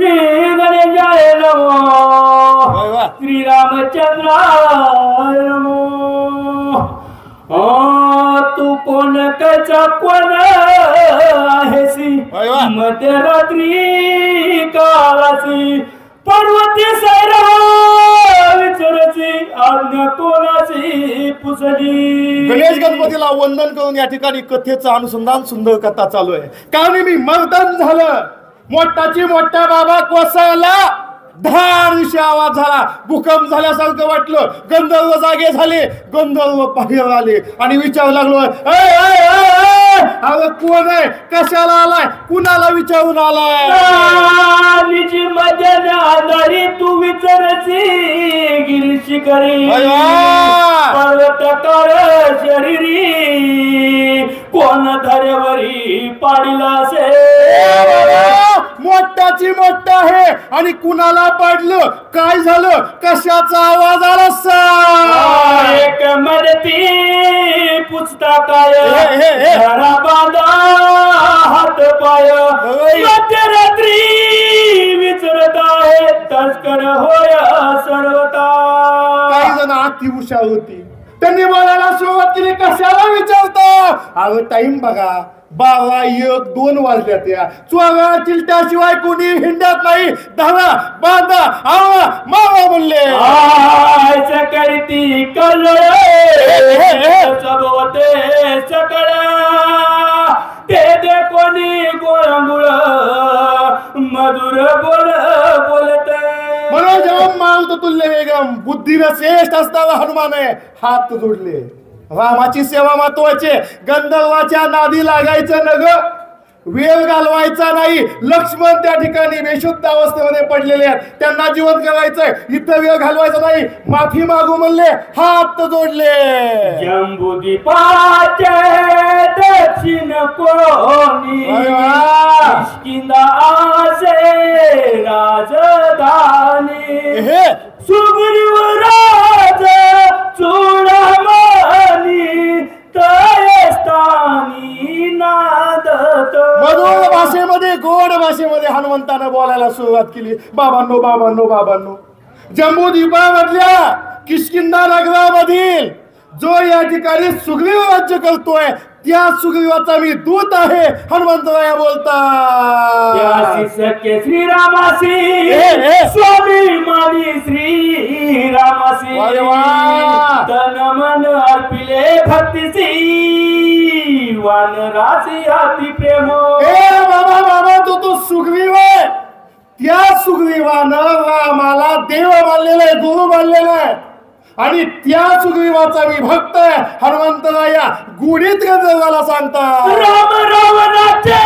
श्री गणेशाय नमो श्रीरामचंद्राय नमो तू कोण कचा कोण आहेसी मध्यरात्री कालासी पर्वती सैरा विचारची आज्ञा कोणाची पुसली। गणेश गणपतीला वंदन करून या ठिकाणी कथेचं अनुसंधान सुंदर कथा चालू आहे। कारण मी मर्दन झालं मोठाची मोठा बाबा कोसळला धार विषय आवाज झाला भूकंप झाल्यासारखं वाटलं गंधर्व जागे झाले गंधर्व बाहेर आले आणि विचारू लागलो अरे कोण आहे कशाला आलाय कुणाला विचारून आलाय निजी मजनादारी तू विचारची गिरी शिखरी पर्वतकार शरीरी कोण धरेवरी पाडला से मोठाची मोठा आहे आणि कुणाला पडलं काय झालं कशाचा आवाज आला एक मदती पुसता काय घरा बांधा हात पाय मध्यरात्री विचारत आहे तस्कर होय सर्वता। काही जण अति हुशार होती त्यांनी बोलायला सुरुवात केली कशाला विचारता अगं टाइम बघा 12-1-2 वाजल्यात या चोरा चिलट्याशिवाय कोणी हिंडत नाही धावा बांधा आवा मावा म्हणले करती कल सबवते सकळ ते दे कोणी गोळंगुळ मधुर बोल बोलते म्हणून जेव्हा मालतो तुल्य वेगम बुद्धीनं श्रेष्ठ असताना हनुमान आहे हात जोडले रामाची सेवा महत्वाची गंधर्वाच्या नादी लागायचं नग वेळ घालवायचा नाही लक्ष्मण त्या ठिकाणी बेशुद्ध अवस्थेमध्ये पडलेले आहेत त्यांना जिवंत करायचंय इथं वेळ घालवायचा नाही माफी मागू म्हणले हात जोडले जम्बूद्वीपाचे दक्षिण कोणी किंदाचे राजधानी सुग्रीव राज चूडामणी तयस्थानी नादत मधुर भाषेमध्ये गोड भाषेमध्ये हनुमंतानं बोलायला सुरुवात केली बाबांनो बाबांनो बाबांनो जम्बूद्वीपामधल्या किष्किंधा नगरामधील जो या ठिकाणी सुग्रीव राज्य करतोय त्या सुग्रीवाचा मी दूत आहे हनुमंतराया बोलता श्रीरामासी स्वामी मानी श्रीरामासी तन मन अर्पिले भक्तीसी वानरासी अति प्रेम बाबा बाबा तू सुग्रीव आहे त्या सुग्रीवानं रामाला देव मानलेला आहे गुरु मानलेला आहे आणि त्या सुग्रीवाचा मी भक्त आहे हनुमंतराया गुढीत गंधर्वाला सांगता राम रावणाचे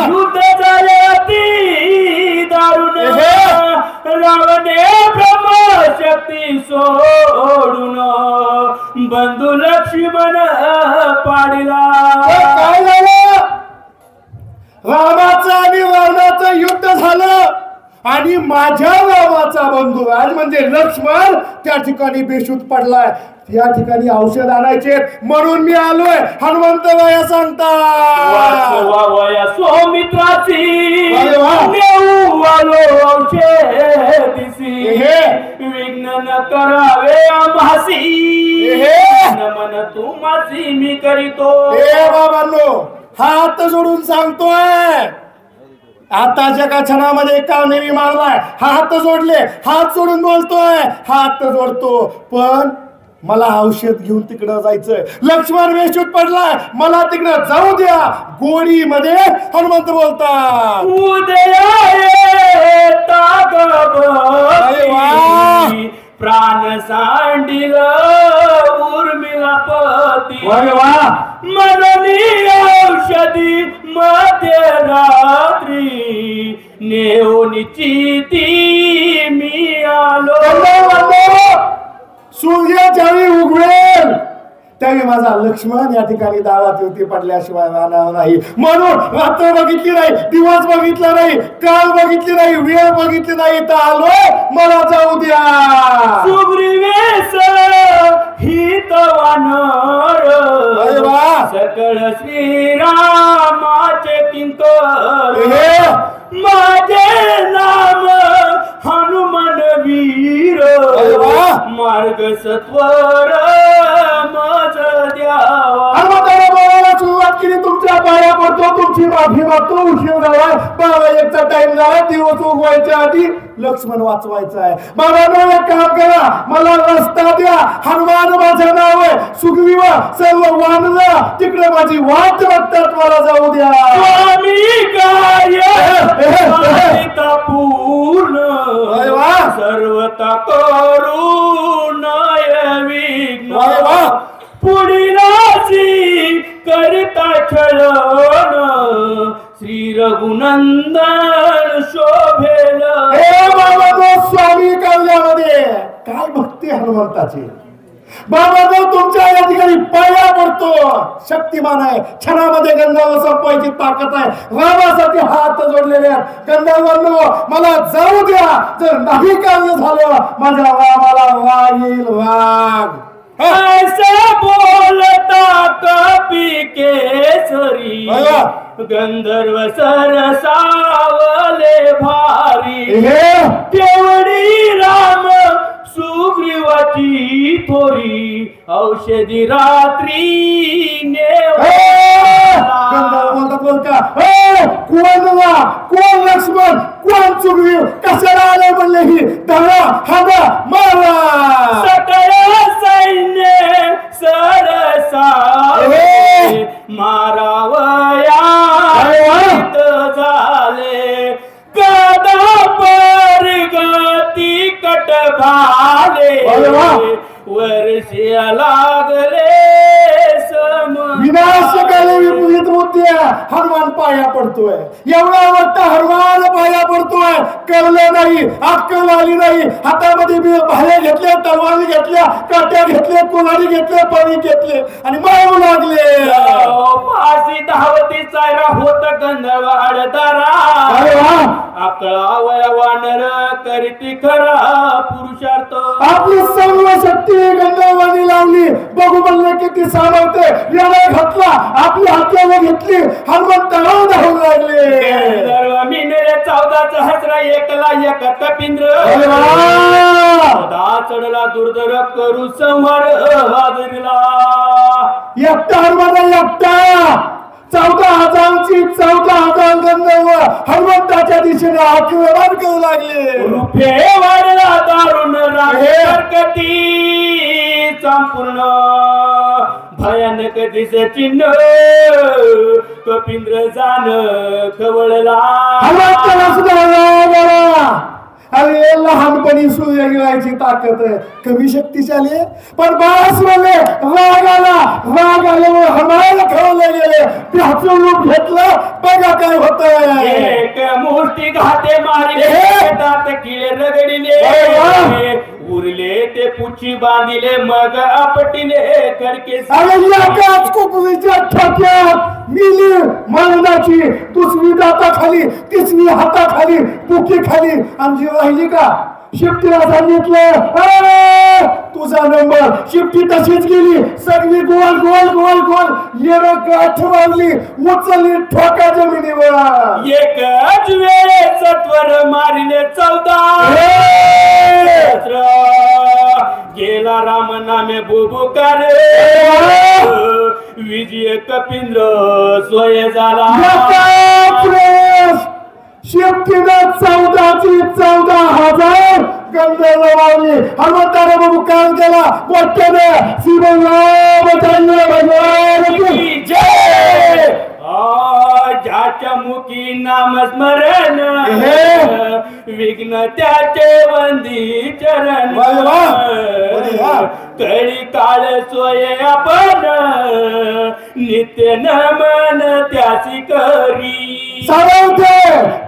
युद्ध झाले अति दारुण रावणे ब्रह्मशक्ती सोडून बंधू लक्ष्मण पाडला काय झालं रामाचं आणि रावणाचं युद्ध झालं आणि माझ्या रामाचा बंधू आज म्हणजे लक्ष्मण त्या ठिकाणी बेशुद्ध पडलाय या ठिकाणी औषध आणायचे म्हणून मी आलोय हनुमंतराया सांगता सौमित्राची विघ्न न करावे आम्हासी नमन तू माझी मी करीतो बाबांनो हात जोडून सांगतोय आता जगा क्षणामध्ये कावणे मी मारलाय हात जोडले हात जोडून बोलतोय हात जोडतो पण मला औषध घेऊन तिकडं जायचंय लक्ष्मण बेशुद्ध पडलाय मला तिकडं जाऊ द्या गोडी मध्ये हनुमंत बोलता प्राण सांडिल उर्मिला पती मननी औषधी मध्यरात्री नेऊनिची ती मी आलो सूर्य ज्यावेळी उगवेल त्यावेळी माझा लक्ष्मण या ठिकाणी दावात पडल्याशिवाय राहणार नाही म्हणून रात्र बघितली नाही दिवस बघितला नाही काळ बघितली नाही वेळ बघितली नाही तर आलो मला जाऊ द्या सुग्रीवेश हित वानर सकळ श्रीरामाचे किंकर माझे नाम हनुमान वीर अरे वा. मार्ग सत्वर मज द्यावा. हनुमंताला बोलायला सुरुवात केली. तुमच्या पाया पडतो, तुमची माफी मागतो. उशीर झाला, 12-1चा टाइम झाला. दिवस उगवायच्या आधी लक्ष्मण वाचवायचं आहे. बाबांनो एक काम करा, मला रस्ता द्या. हनुमान माझं नाव आहे. सुग्रीव सर्व वानर तिकडे माझी वाट बघतात, मला जाऊ द्या. स्वामी कार्य साधिता पूर्ण अरे वा. सर्वता करुणय विघ्न. अरे वा. पुढीलाची करता छळण श्री रघुनंदन शोभेल. हे बाबांनो, स्वामी कार्यामध्ये काय भक्ती हनुमंताची. बाबांनो तुमच्या या ठिकाणी पाया पडतो. शक्तिमान आहे, क्षणामध्ये गंगावर संपवायची ताकद आहे. रामासाठी हात जोडलेले आहेत. गंगावरनो मला जाऊ द्या. जर नाही कार्य झालं, माझ्या रामाला वाघ येईल, वाघ. ऐसा बोलता कपी केसरी अय्या. गंधर्व सरसावले भारी. हे केवडी राम सुग्रीवाची थोरी औषधी रात्री गंगावर बोलतात बोल का, कोण वा, कोण लक्ष्मण, कोण सुग्रीव, कशाला आले म्हणले ही धरा हादा मारा. सकळ सैन्य सरसा मारावया झाले. गदा परगती कट भाले वर्षी लागले सम. विनाशकाली विपरीत बुद्धी आहे. हनुमान पाया पडतोय. एवढा वाटतं हनुमान पाया पडतोय. कळलं नाही, अक्कल आली नाही. हातामध्ये भाले घेतले, तलवारी घेतल्या, काट्या घेतल्या, कुल्हाडी घेतले, पणी घेतले आणि मारू लागले. फाशी धावती चायरा होत गंधवाड दारा. अरे वा. अकळा वया वानर करीती खरा पुरुषार्थ. आपली सर्व शक्ती गंगावानी लावली. बघू म्हणले किती सामर्थ्य याला घातला. आपली हाताला घेतली. हनुमंताला धावून लागले. गंधर्व मिनरे 14 सहस्र एकला एक कपिंद्र. अरे वा. चढला दुर्धर करू संहार हाजरीला. एकटा हनुमाना एकटा 14,000ची 14,000 गंधर्व हनुमंताच्या दिशेने आक्रमण करू लागले. रुपे वाढला दारुण रागती संपूर्ण भयानक दिस चिन्ह कपिंद्र जाण खवळला. हनुमंताला सुद्धा अरे लहानपणी सूर्य गिरायची ताकद आहे, कमी शक्तिशाली. पण बास म्हणले राग आल्यामुळे हनुमानाला खवळले गेले. त्याचं रूप घेतलं, बघा काय होत. एक मूर्ती घाते मारिले, दात किळे रगडिले, उरले ते पुची बांधिले, मग आपटिले कडके. अरे एकाच कुपरीच्या ठोक्यात मिली मरणाची. दुसरी दाताखाली, तिसरी हाताखाली, बुकी खाली. आणि जी राहिली का, शिफ्टीला सांगितलं तुझा नंबर. शिफ्टी तशीच गेली, सगळी गोल गोल गोल गोल येणं गाठ मारली, उचलली ठोका जमिनीवर. एकच वेळेस त्वर मारिले 14 गेला राम नामे बुबुकार. विजय कपिंद्र सोय झाला. शिफ्टीनं 14ची 14,000 गंधर्व लावली. हनुमंताने बुबुकार केला. मोठ्याने श्रीरामचंद्र भगवान की जय. ज्याच्या मुखी नामस्मरण विघ्न त्याचे वंदी चरण. कळी काळ सोये आपण नित्य नमन त्याची करी. सावते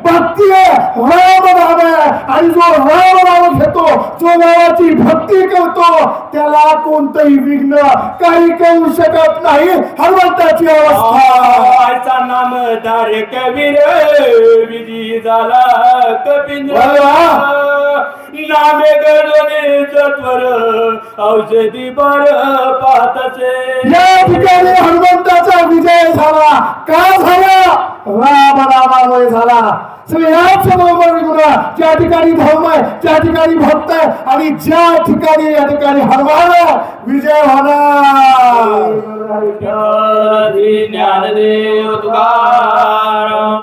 भक्ती राम नाम आहे. आणि जो राम नाम घेतो, जो नावाची भक्ती करतो, त्याला कोणतंही विघ्न काही करू शकत नाही. हनुमंताची अवस्था नामधार कबीर विधी झाला कपिंद्र. नामे गडोने जत्वर औषधी बर पाहतसे. या ठिकाणी हनुमंताचा विजय झाला. का झाला? राम नामामुळे झाला. श्रेयाच बरोबर गुणा ज्या ठिकाणी धर्म आहे त्या ठिकाणी भक्त आहे आणि ज्या ठिकाणी या ठिकाणी हनुमान विजय होणार. ज्ञानदेव तुकाराम